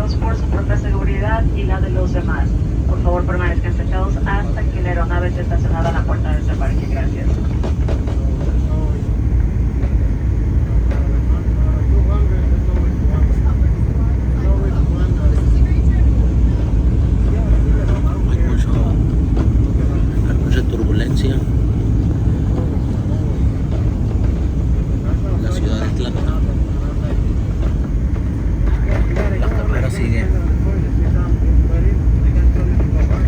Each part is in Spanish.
afectados por su propia seguridad y la de los demás. Por favor, permanezcan sentados hasta que la aeronave esté estacionada en la puerta de desembarque. Gracias. Hay mucha turbulencia en la ciudad de Atlanta. La carrera sigue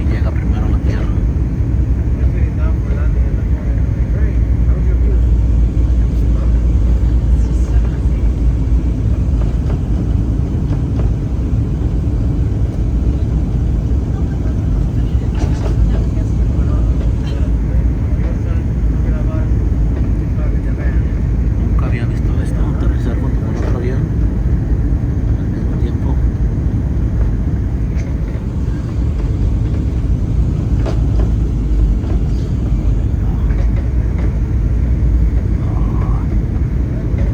y llega primero a la tierra. Nunca había visto esto, aterrizar junto con otro avión al mismo tiempo.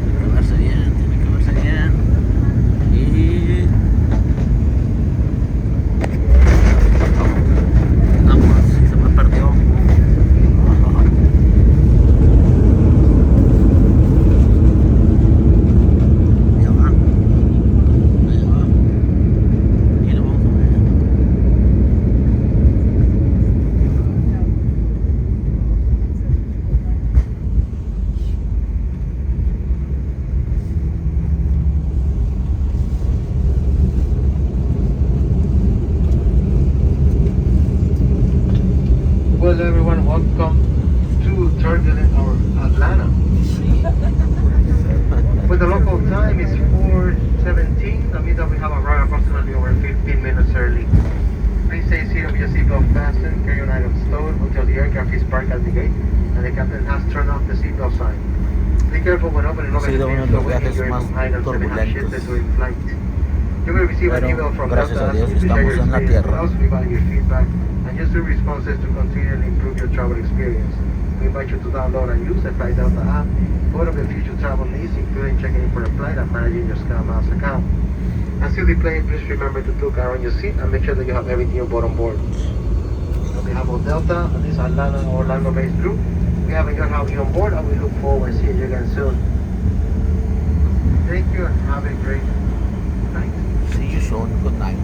Tiene que verse bien. Y vamos, se me perdió. Ya va, ahí va. Y lo vamos a ver. Well, everyone, welcome to turbulent or Atlanta. With the local time is 4:17. That means that we have arrived approximately over 15 minutes early. Please stay seated with your seatbelt fastened, carry on items stowed until the aircraft is parked at the gate and the captain has turned off the seatbelt sign. Be careful when opening up Ha sido uno de los viajes más turbulentos. flight. You will receive an Pero, email from gracias Delta a Dios, asking to share estamos your en la experience. tierra. We also provide your feedback and just do responses to continually improve your travel experience. We invite you to download and use the Flight Delta app, vote of your future travel needs, including checking in for a flight and managing your Sky Miles account. As you plane, please remember to look around your seat and make sure that you have everything you bought on board. On behalf of Delta and this Atlanta Orlando-based group, we have enjoyed having you on board and we look forward to seeing you again soon. Thank you and have a great night. See you soon. Good night.